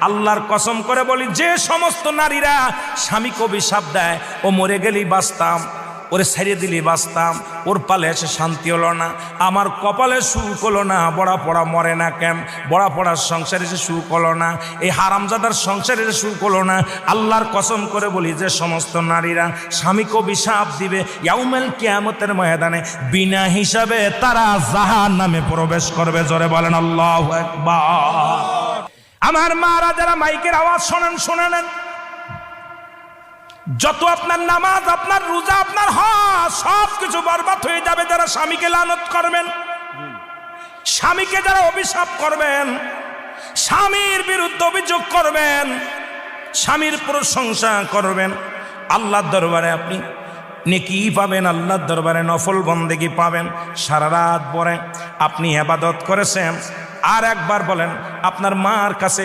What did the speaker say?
আল্লাহর কসম করে বলি, যে সমস্ত নারীরা স্বামীকে অভিশাপ দেয়, ও মরে গেলেই বাঁচতাম, ওরে ছেড়ে দিলেই বাঁচতাম, ওর পালে এসে শান্তি হলো না, আমার কপালে সুখ হলো না, বড়া পড়া মরে না কেন, বড়া পড়ার সংসারে এসে সুখ হলো না, এই হারামজাদার সংসারে এসে সুখ হলো না, আল্লাহর কসম করে বলি, যে সমস্ত নারীরা স্বামীকে অভিশাপ দিবে, ইয়াউমেল কিয়ামতের ময়দানে বিনা হিসাবে তারা জাহান্নামে প্রবেশ করবে। জোরে বলেন আল্লাহু আকবার। আমার মারা যারা মাইকের আওয়াজ শোনেন, শুনে নেন, যত আপনার নামাজ, আপনার রোজা, আপনার হজ সব কিছু বরবাদ হয়ে যাবে যারা স্বামীকে লানত করবেন, স্বামীকে যারা অভিশাপ করবেন, স্বামীর বিরুদ্ধে অভিযোগ করবেন, স্বামীর প্রশংসা করবেন। আল্লাহর দরবারে আপনি নেকি পাবেন, আল্লাহর দরবারে নফল বন্দেগী পাবেন। সারা রাত পরে আপনি ইবাদত করেছেন, আর একবার বলেন আপনার মার কাছে